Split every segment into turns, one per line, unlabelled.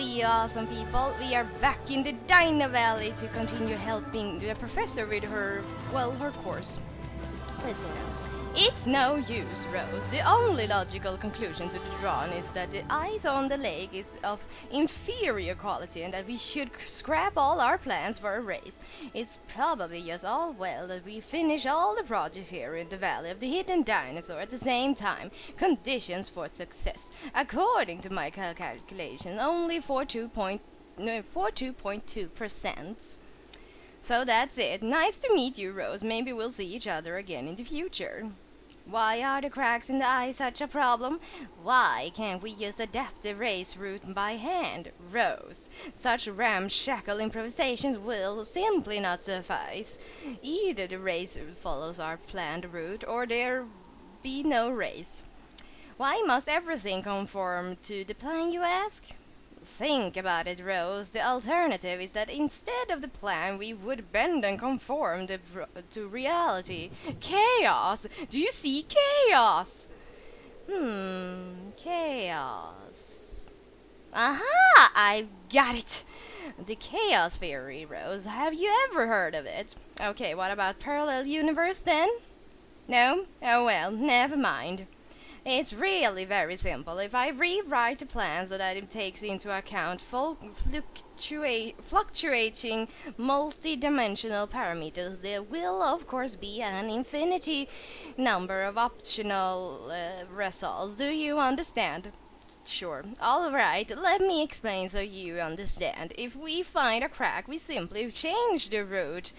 you awesome people. We are back in the Dino Valley to continue helping the professor with her course. Listen now. It's no use, Rose. The only logical conclusion to be drawn is that the ice on the lake is of inferior quality and that we should scrap all our plans for a race. It's probably just all well that we finish all the projects here in the Valley of the Hidden Dinosaur at the same time. Conditions for success. According to my calculations, only 42.2%. So that's it. Nice to meet you, Rose. Maybe we'll see each other again in the future. Why are the cracks in the ice such a problem? Why can't we just adapt the race route by hand? Rose, such ramshackle improvisations will simply not suffice. Either the race follows our planned route or there be no race. Why must everything conform to the plan, you ask? Think about it, Rose. The alternative is that instead of the plan, we would bend and conform to reality. Chaos! Do you see chaos? Chaos. Aha! I've got it! The chaos theory, Rose. Have you ever heard of it? Okay, what about parallel universe then? No? Oh well, never mind. It's really very simple. If I rewrite the plan so that it takes into account fluctuating multi-dimensional parameters, there will of course be an infinity number of optional results. Do you understand? Sure. Alright, let me explain so you understand. If we find a crack, we simply change the route,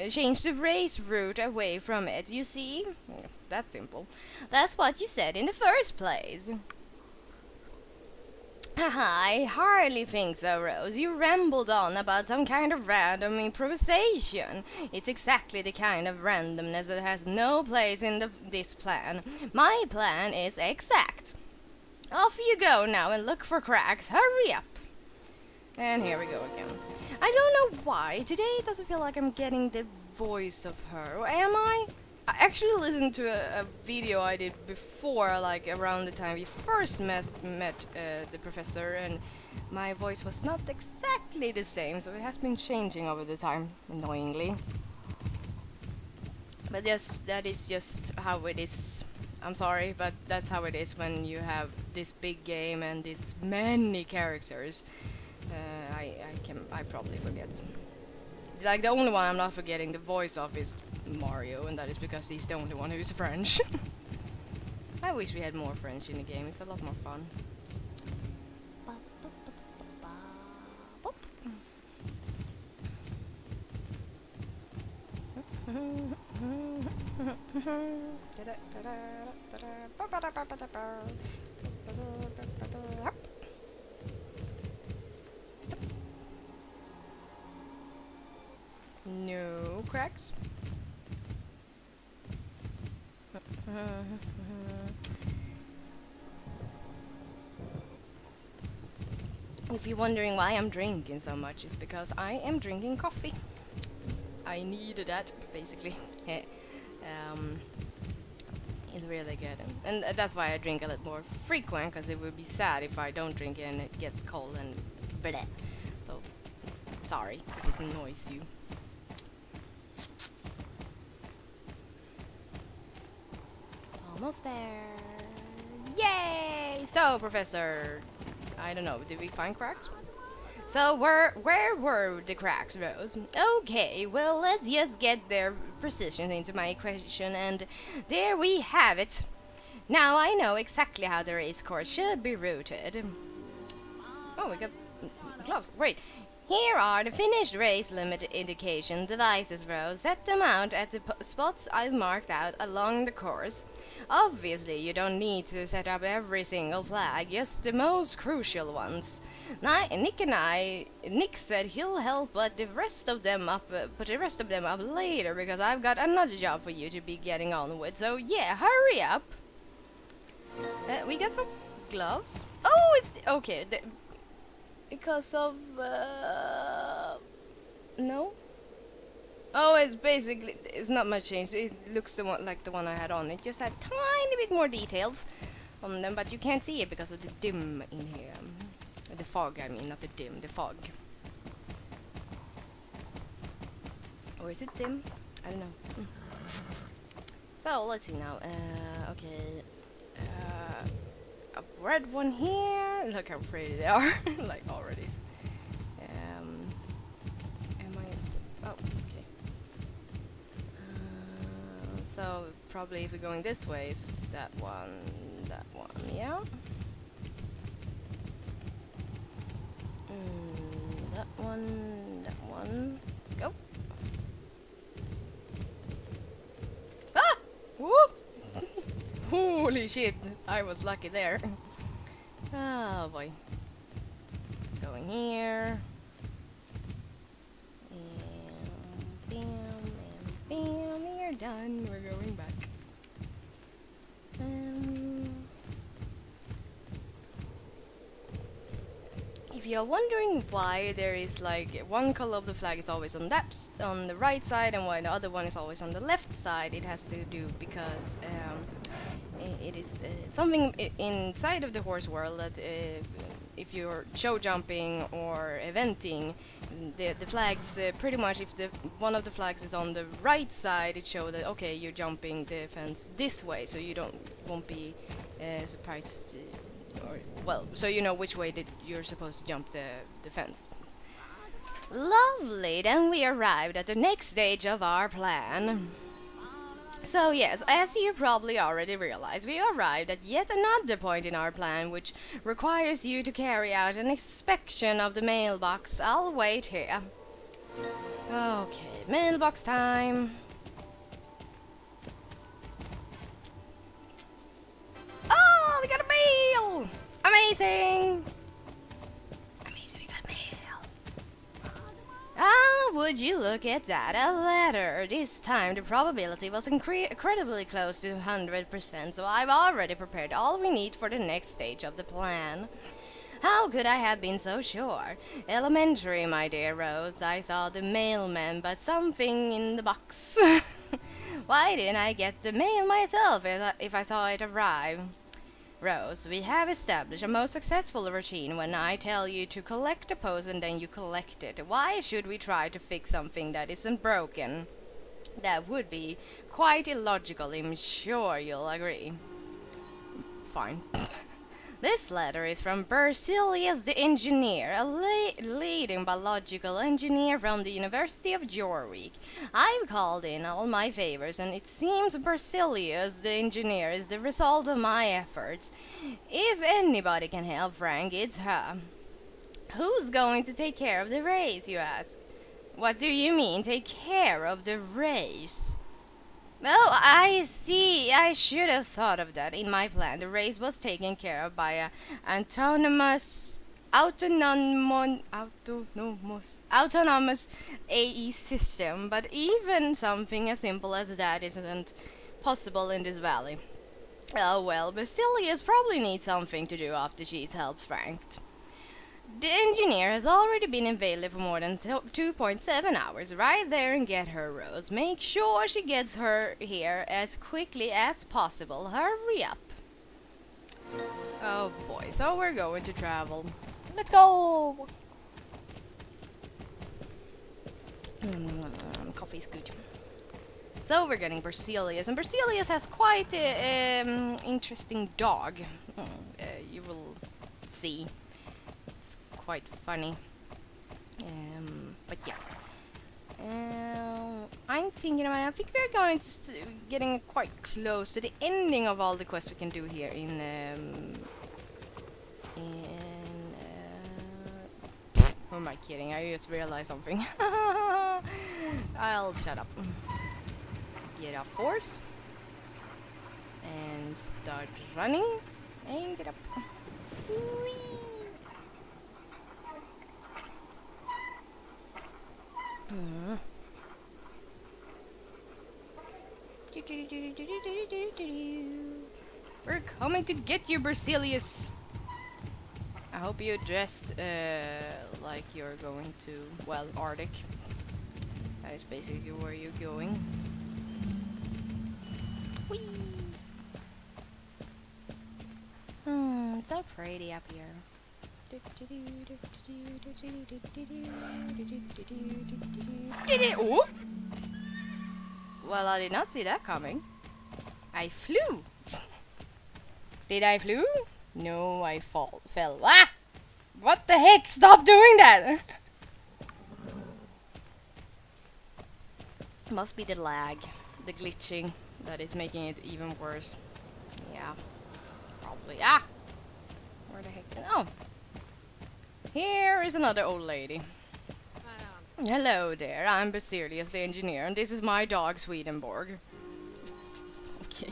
change the race route away from it, you see? That's simple. That's what you said in the first place. Haha, I hardly think so, Rose. You rambled on about some kind of random improvisation. It's exactly the kind of randomness that has no place in this plan. My plan is exact. Off you go now and look for cracks. Hurry up! And here we go again. I don't know why. Today it doesn't feel like I'm getting the voice of her. Or am I? I actually listened to a video I did before, like around the time we first met the professor, and my voice was not exactly the same, so it has been changing over the time, annoyingly. But yes, that is just how it is. I'm sorry, but that's how it is when you have this big game and this many characters. I probably forget. Like the only one I'm not forgetting the voice of is Mario, and that is because he's the only one who's French. I wish we had more French in the game. It's a lot more fun. No cracks. If you're wondering why I'm drinking so much, it's because I am drinking coffee. I needed that, basically. It's really good, and that's why I drink a little more frequent, because it would be sad if I don't drink it and it gets cold and bleh. So, sorry if it annoys you. Almost there. Yay! So, Professor, I don't know, did we find cracks? So where were the cracks, Rose? Okay, well, let's just get their precision into my equation, and there we have it. Now I know exactly how the race course should be routed. Oh, we got gloves. Great. Here are the finished race limit indication devices, Rose. Set them out at the spots I've marked out along the course. Obviously, you don't need to set up every single flag, just the most crucial ones. Nick said he'll help put the rest of them up later, because I've got another job for you to be getting on with. So yeah, hurry up. We got some gloves. Oh, it's okay. Because of no. Oh, it's not much change. It looks like the one I had on. It just had tiny bit more details on them, but you can't see it because of the dim in here. The fog, I mean, not the dim, the fog. Or is it dim? I don't know. So, let's see now. Okay. A red one here. Look how pretty they are. Like, already. Oh, okay. So, probably if we're going this way, it's that one, yeah? That one. Go! Ah! Whoop! Holy shit! I was lucky there. Oh boy. Going here. And bam, and bam. We're done. We're going back. If you're wondering why there is like one color of the flag is always on on the right side and why the other one is always on the left side, it has to do because it is something inside of the horse world that if you're show jumping or eventing, the flags pretty much if one of the flags is on the right side, it shows that okay, you're jumping the fence this way, so you won't be surprised. Or, well, so you know which way that you're supposed to jump the fence. Lovely, then we arrived at the next stage of our plan. So yes, as you probably already realized, we arrived at yet another point in our plan which requires you to carry out an inspection of the mailbox. I'll wait here. Okay, mailbox time. Oh, we got a mail! Amazing! Amazing, we got mail. Ah, would you look at that, a letter. This time the probability was incredibly close to 100%, so I've already prepared all we need for the next stage of the plan. How could I have been so sure? Elementary, my dear Rose. I saw the mailman, but something in the box. Why didn't I get the mail myself if I saw it arrive? Rose, we have established a most successful routine when I tell you to collect a post and then you collect it. Why should we try to fix something that isn't broken? That would be quite illogical, I'm sure you'll agree. Fine. This letter is from Berzelius the engineer, a leading biological engineer from the University of Jorvik. I've called in all my favors, and it seems Berzelius the engineer is the result of my efforts. If anybody can help Frank, it's her. Who's going to take care of the race, you ask? What do you mean, take care of the race? Oh, I see. I should have thought of that in my plan. The race was taken care of by a autonomous AE system, but even something as simple as that isn't possible in this valley. Oh well, Berzelius probably needs something to do after she's helped Frank. The engineer has already been available for more than 2.7 hours. Right there and get her, Rose. Make sure she gets her here as quickly as possible. Hurry up. Oh boy, so we're going to travel. Let's go! Coffee's good. So we're getting Berzelius, and Berzelius has quite an interesting dog. You will see. Quite funny, but yeah. I'm thinking about. I think we're going to getting quite close to the ending of all the quests we can do here in. Who am I kidding? I just realized something. I'll shut up. Get off force and start running and get up. Whee! We're coming to get you, Berzelius. I hope you dressed like you're going to, well, Arctic. That is basically where you're going. Whee! It's so pretty up here. Oh! Well, I did not see that coming. I flew. Did I flew? No, I fell. Ah! What the heck? Stop doing that! Must be the lag, the glitching, that is making it even worse. Yeah, probably. Ah! Where the heck? Oh! Here is another old lady. Hello there, I'm Berzelius the engineer, and this is my dog Swedenborg. Okay.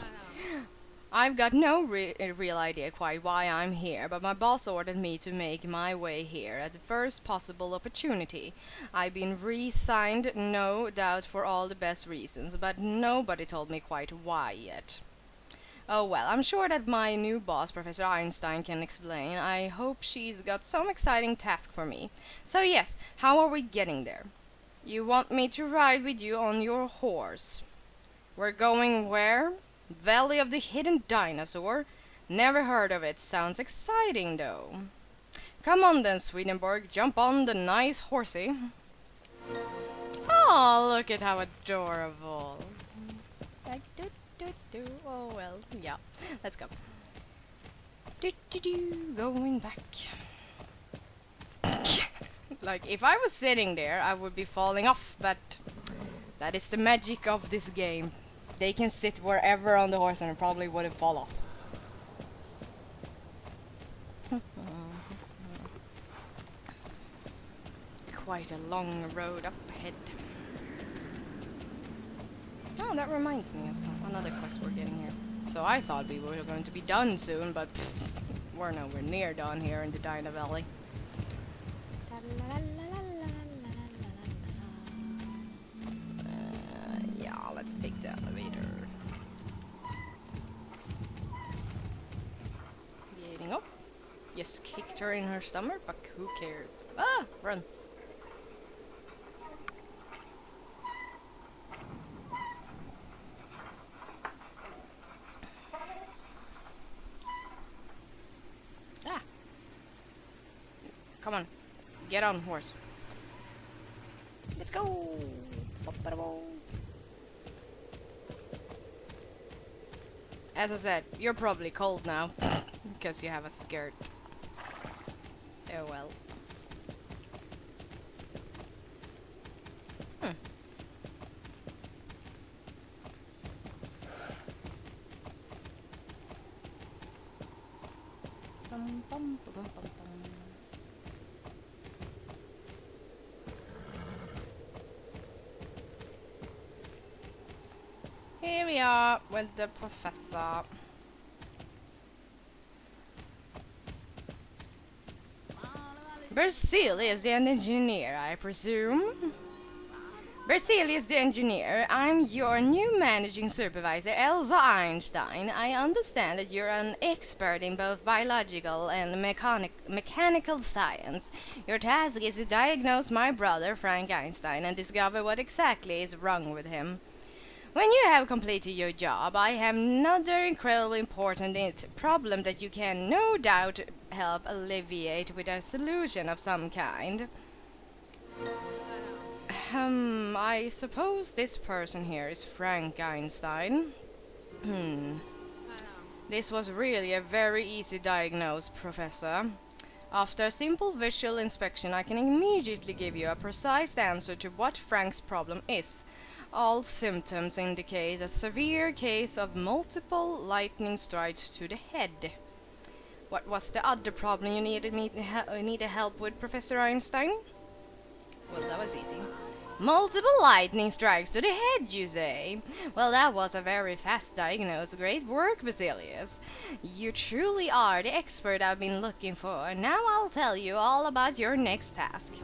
I've got no real idea quite why I'm here, but my boss ordered me to make my way here at the first possible opportunity. I've been re-signed, no doubt for all the best reasons, but nobody told me quite why yet. Oh well, I'm sure that my new boss, Professor Einstein, can explain. I hope she's got some exciting task for me. So yes, how are we getting there? You want me to ride with you on your horse? We're going where? Valley of the Hidden Dinosaur? Never heard of it. Sounds exciting though. Come on then, Swedenborg. Jump on the nice horsey. Oh, look at how adorable. Like, oh well, yeah. Let's go. Going back. Like, if I was sitting there, I would be falling off, but that is the magic of this game. They can sit wherever on the horse and it probably wouldn't fall off. Quite a long road up ahead. Oh, that reminds me of another quest we're getting here. So I thought we were going to be done soon, but we're nowhere near done here in the Dino Valley. Yeah, let's take the elevator. Getting up. Just kicked her in her stomach, but who cares? Ah, run. Ah. Come on. Get on, horse. Let's go. As I said, you're probably cold now because you have a skirt. Oh well. Here we are with the professor. Berzelius the engineer, I presume? Berzelius the engineer, I'm your new managing supervisor, Elsa Einstein. I understand that you're an expert in both biological and mechanical science. Your task is to diagnose my brother, Frank Einstein, and discover what exactly is wrong with him. When you have completed your job, I have another incredibly important problem that you can no doubt help alleviate with a solution of some kind. I suppose this person here is Frank Einstein. This was really a very easy diagnose, Professor. After a simple visual inspection, I can immediately give you a precise answer to what Frank's problem is. All symptoms indicate a severe case of multiple lightning strikes to the head. What was the other problem you needed help with, Professor Einstein? Well, that was easy. Multiple lightning strikes to the head, you say? Well, that was a very fast diagnosis. Great work, Berzelius. You truly are the expert I've been looking for. Now I'll tell you all about your next task.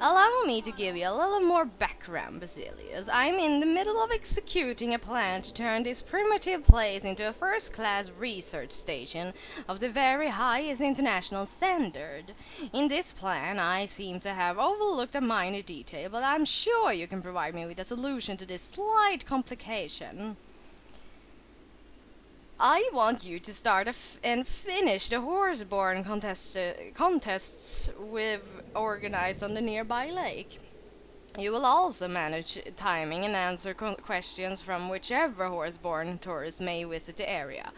Allow me to give you a little more background, Berzelius. I'm in the middle of executing a plan to turn this primitive place into a first-class research station of the very highest international standard. In this plan, I seem to have overlooked a minor detail, but I'm sure you can provide me with a solution to this slight complication. I want you to start and finish the horse-born contests we've organized on the nearby lake. You will also manage timing and answer questions from whichever horse-born tourist may visit the area.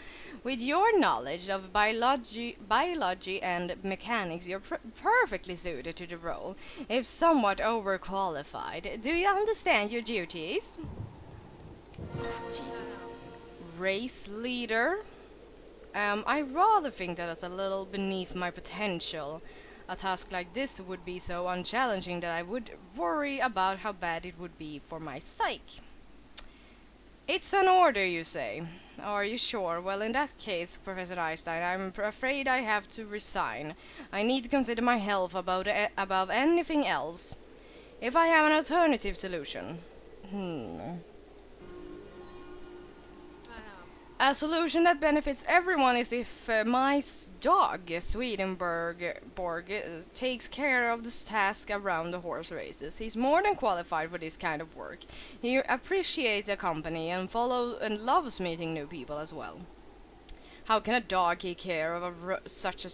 With your knowledge of biology and mechanics, you're perfectly suited to the role, if somewhat overqualified. Do you understand your duties? Jesus. Race leader? I rather think that is a little beneath my potential. A task like this would be so unchallenging that I would worry about how bad it would be for my psyche. It's an order, you say. Are you sure? Well, in that case, Professor Einstein, I'm afraid I have to resign. I need to consider my health above anything else. If I have an alternative solution. A solution that benefits everyone is if my dog, Swedenborg, takes care of this task around the horse races. He's more than qualified for this kind of work. He appreciates the company and loves meeting new people as well. How can a dog take care of such a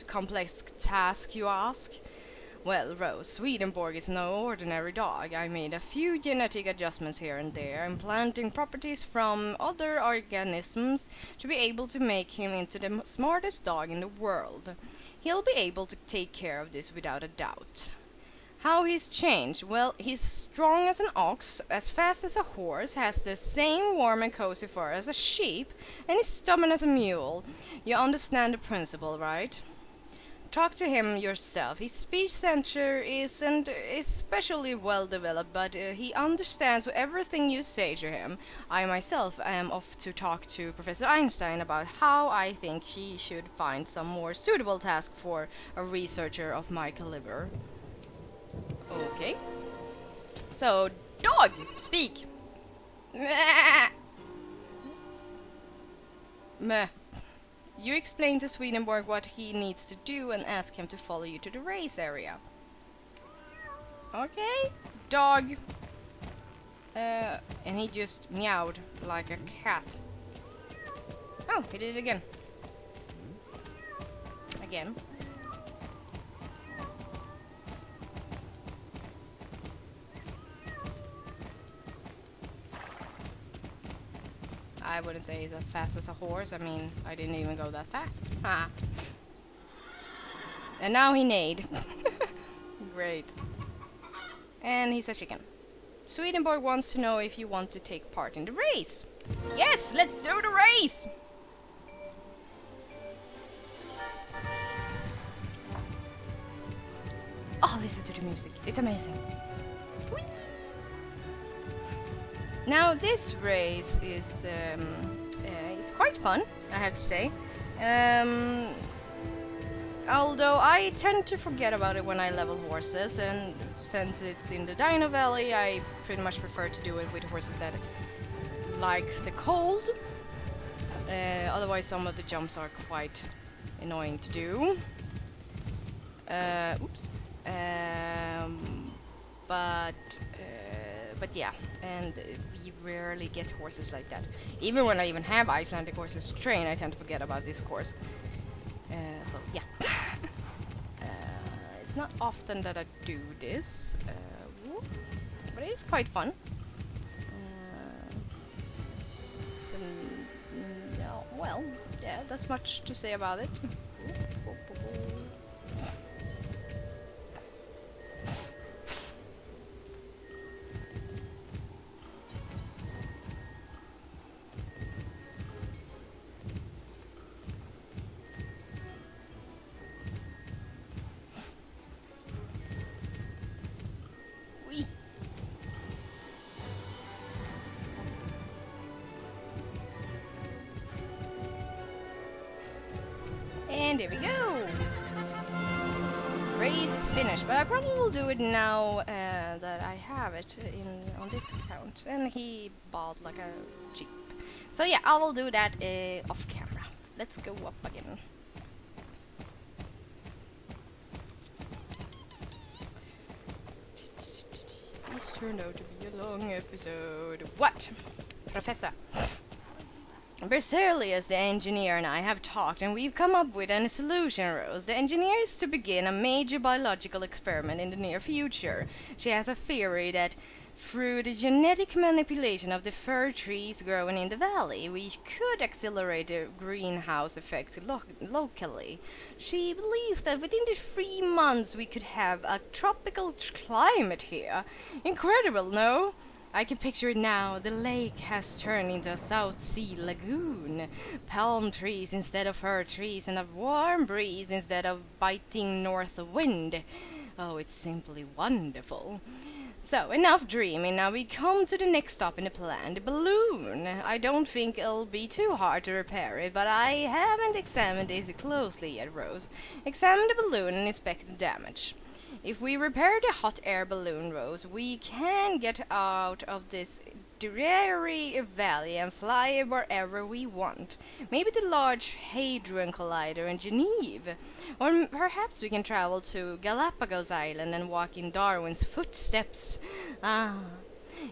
complex task, you ask? Well, Rose, Swedenborg is no ordinary dog. I made a few genetic adjustments here and there, implanting properties from other organisms to be able to make him into the smartest dog in the world. He'll be able to take care of this without a doubt. How he's changed? Well, he's strong as an ox, as fast as a horse, has the same warm and cozy fur as a sheep, and is stubborn as a mule. You understand the principle, right? Talk to him yourself. His speech center isn't especially well developed, but he understands everything you say to him. I myself am off to talk to Professor Einstein about how I think she should find some more suitable task for a researcher of my caliber. Okay. So, dog, speak. Meh. You explain to Swedenborg what he needs to do and ask him to follow you to the race area. Okay, dog. And he just meowed like a cat. Oh, he did it again. Again. I wouldn't say he's as fast as a horse. I mean, I didn't even go that fast. Ha! And now he neighed. Great. And he's a chicken. Swedenborg wants to know if you want to take part in the race. Yes, let's do the race! Oh, listen to the music. It's amazing. Whee! Now this race is quite fun, I have to say. Although I tend to forget about it when I level horses, and since it's in the Dino Valley, I pretty much prefer to do it with horses that likes the cold. Otherwise, some of the jumps are quite annoying to do. Oops. But yeah, and we rarely get horses like that. Even when I even have Icelandic horses to train, I tend to forget about this course. So yeah. It's not often that I do this, but it is quite fun. So, no, well, yeah, that's much to say about it. And there we go! Race finished, but I probably will do it now that I have it on this account. And he bought like a Jeep. So yeah, I will do that off camera. Let's go up again. This turned out to be a long episode. What? Professor? Berzelius, the engineer, and I have talked, and we've come up with a solution, Rose. The engineer is to begin a major biological experiment in the near future. She has a theory that through the genetic manipulation of the fir trees growing in the valley, we could accelerate the greenhouse effect locally. She believes that within the 3 months we could have a tropical climate here. Incredible, no? I can picture it now. The lake has turned into a South Sea lagoon. Palm trees instead of fir trees, and a warm breeze instead of biting north wind. Oh, it's simply wonderful. So, enough dreaming. Now we come to the next stop in the plan, the balloon. I don't think it'll be too hard to repair it, but I haven't examined it closely yet, Rose. Examine the balloon and inspect the damage. If we repair the hot air balloon, Rose, we can get out of this dreary valley and fly wherever we want. Maybe the Large Hadron Collider in Geneva. Or perhaps we can travel to Galapagos Island and walk in Darwin's footsteps. Ah,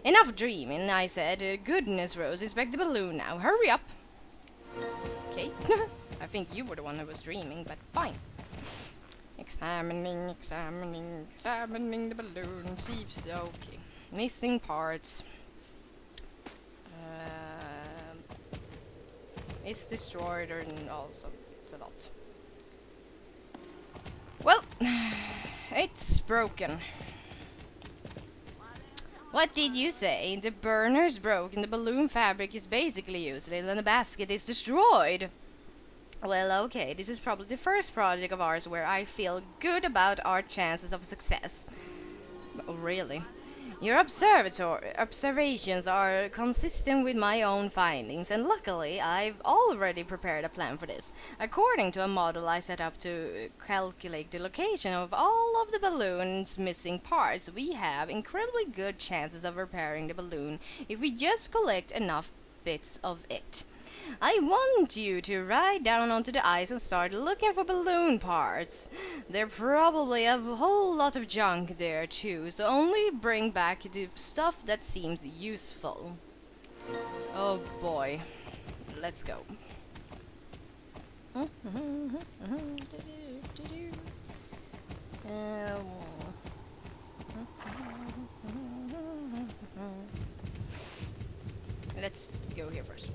enough dreaming, I said. Goodness, Rose, inspect the balloon now. Hurry up. Okay. I think you were the one who was dreaming, but fine. Examining the balloon. Seeps. Okay. Missing parts. It's destroyed and also it's a lot. Well, it's broken. What did you say? The burner's broken, the balloon fabric is basically useless, and the basket is destroyed. Well, okay, this is probably the first project of ours where I feel good about our chances of success. Oh, really? Your observations are consistent with my own findings, and luckily I've already prepared a plan for this. According to a model I set up to calculate the location of all of the balloon's missing parts, we have incredibly good chances of repairing the balloon if we just collect enough bits of it. I want you to ride down onto the ice and start looking for balloon parts. There probably a whole lot of junk there too, so only bring back the stuff that seems useful. Oh boy. Let's go. Let's go here first.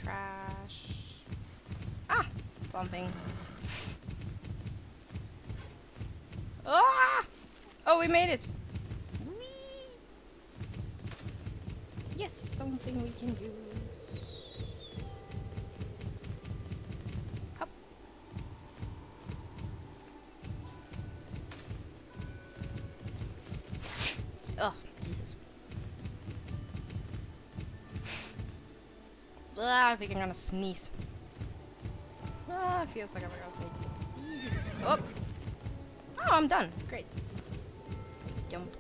Trash. Ah! Something. Ah! Oh, we made it! Whee! Yes, something we can use. Hop. Oh, Jesus. I think I'm gonna sneeze. It feels like I'm gonna sneeze. Oh! Oh, I'm done. Great. Jump.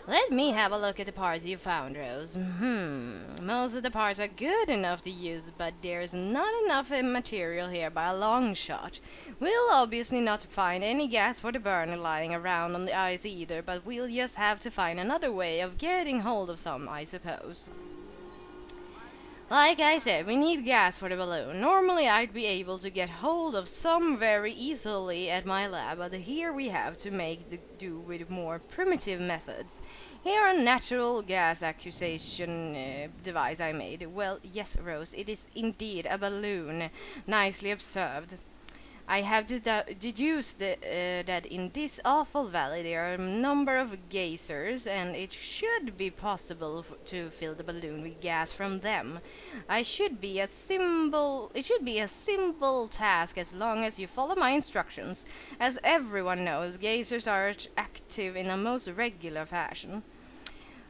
Let me have a look at the parts you found, Rose. Most of the parts are good enough to use, but there's not enough material here by a long shot. We'll obviously not find any gas for the burner lying around on the ice either, but we'll just have to find another way of getting hold of some, I suppose. Like I said, we need gas for the balloon. Normally I'd be able to get hold of some very easily at my lab, but here we have to make do with more primitive methods. Here a natural gas acquisition device I made. Well, yes, Rose, it is indeed a balloon. Nicely observed. I have deduced that in this awful valley there are a number of geysers, and it should be possible to fill the balloon with gas from them. It should be a simple task as long as you follow my instructions. As everyone knows, geysers are active in a most regular fashion.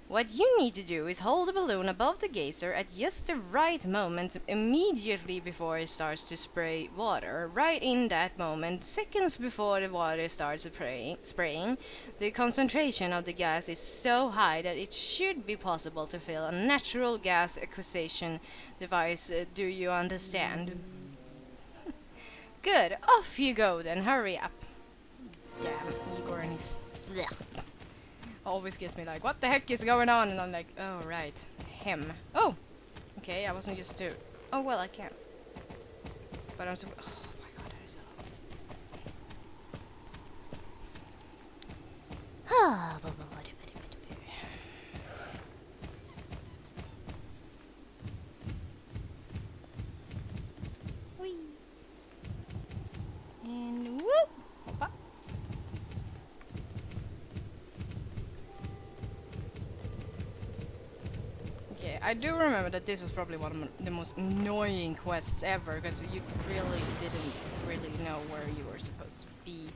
What you need to do is hold the balloon above the geyser at just the right moment immediately before it starts to spray water. Right in that moment, seconds before the water starts spraying, the concentration of the gas is so high that it should be possible to fill a natural gas acquisition device. Do you understand? Good. Off you go then. Hurry up. Damn, Igor and his... Blech. Always gets me like, what the heck is going on? And I'm like, oh right, him. Oh, okay, I wasn't used to. Oh well, I can. But I'm so. Oh my god, that is so. Whee. And whoop. Hoppa. I do remember that this was probably one of the most annoying quests ever, because you really didn't really know where you were supposed to be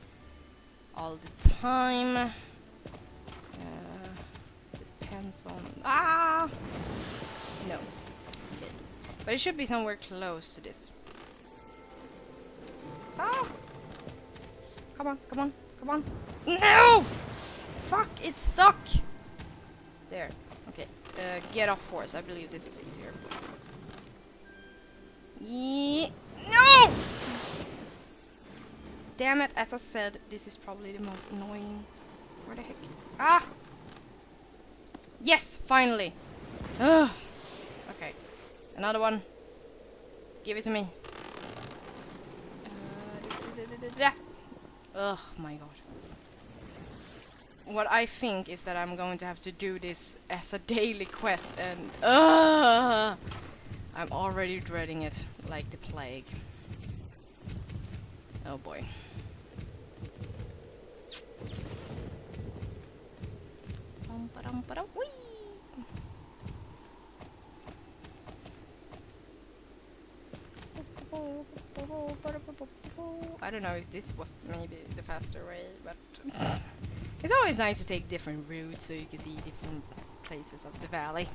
all the time. Depends on... Ah! No. Okay. But it should be somewhere close to this. Ah! Come on, come on, come on. No! Fuck, it's stuck! There. Okay. Get off horse. I believe this is easier. No! Damn it, as I said, this is probably the most annoying. Where the heck? Ah! Yes, finally! Ugh. Okay. Another one. Give it to me. Oh my god. What I think is that I'm going to have to do this as a daily quest, and I'm already dreading it like the plague. Oh boy. Whee! I don't know if this was maybe the faster way, but it's always nice to take different routes so you can see different places of the valley.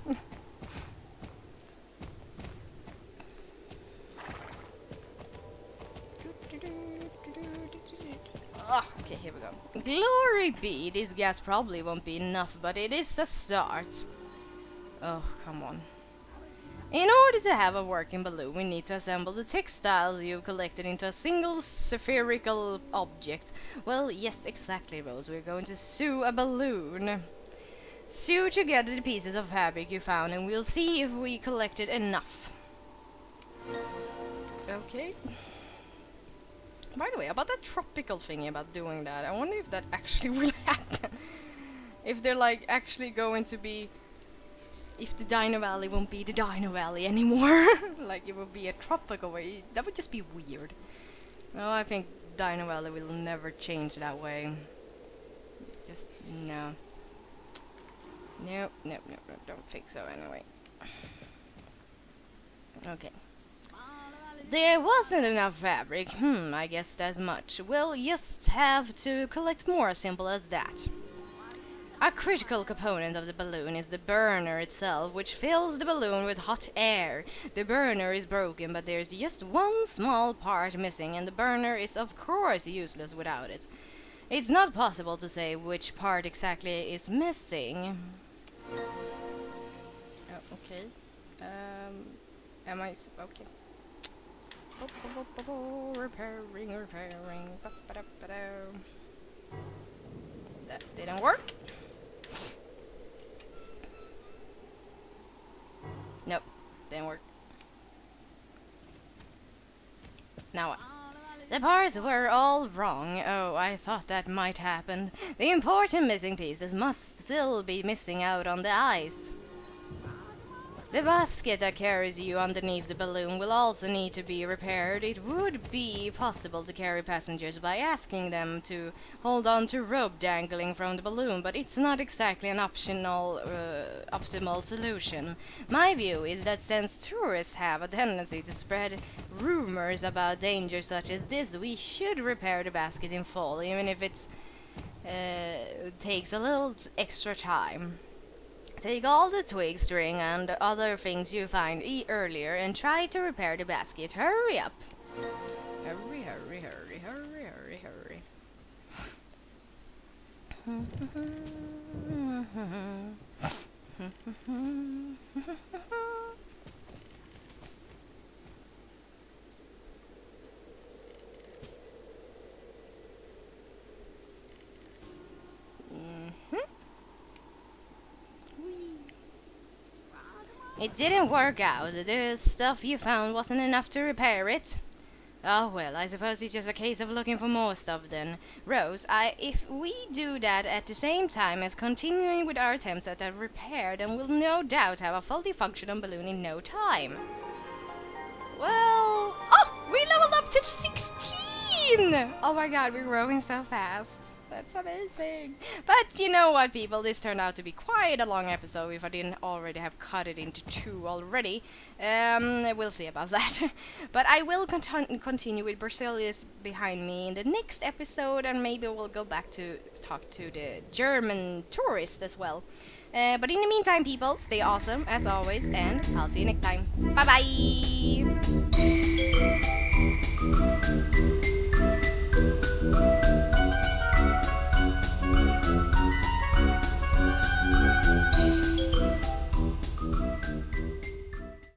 Okay, here we go. Glory be, this gas probably won't be enough, but it is a start. Oh, come on. In order to have a working balloon, we need to assemble the textiles you've collected into a single spherical object. Well, yes, exactly, Rose. We're going to sew a balloon. Sew together the pieces of fabric you found, and we'll see if we collected enough. Okay. By the way, about that tropical thingy about doing that, I wonder if that actually will happen. If they're like actually going to be... If the Dino Valley won't be the Dino Valley anymore. Like it will be a tropical way. That would just be weird. No, I think Dino Valley will never change that way. Just no. Nope, nope, nope, nope. Don't think so anyway. Okay. There wasn't enough fabric. I guess that's much. We'll just have to collect more, simple as that. A critical component of the balloon is the burner itself, which fills the balloon with hot air. The burner is broken, but there's just one small part missing, and the burner is of course useless without it. It's not possible to say which part exactly is missing. Oh, okay. Am I... okay. Repairing. That didn't work. Nope, didn't work. Now what? The parts were all wrong. Oh, I thought that might happen. The important missing pieces must still be missing out on the ice. The basket that carries you underneath the balloon will also need to be repaired. It would be possible to carry passengers by asking them to hold on to rope dangling from the balloon, but it's not exactly an optimal solution. My view is that since tourists have a tendency to spread rumors about dangers such as this, we should repair the basket in full, even if it takes a little extra time. Take all the twig string and other things you find earlier and try to repair the basket. Hurry up! Hurry, hurry, hurry, hurry, hurry, hurry. It didn't work out. The stuff you found wasn't enough to repair it. Oh well, I suppose it's just a case of looking for more stuff then. Rose, if we do that at the same time as continuing with our attempts at a repair, then we'll no doubt have a fully functional balloon in no time. Well... Oh! We leveled up to 16! Oh my god, we're growing so fast. That's amazing. But you know what, people? This turned out to be quite a long episode if I didn't already have cut it into 2 already. We'll see about that. But I will continue with Berzelius behind me in the next episode, and maybe we'll go back to talk to the German tourist as well. But in the meantime, people, stay awesome as always, and I'll see you next time. Bye bye!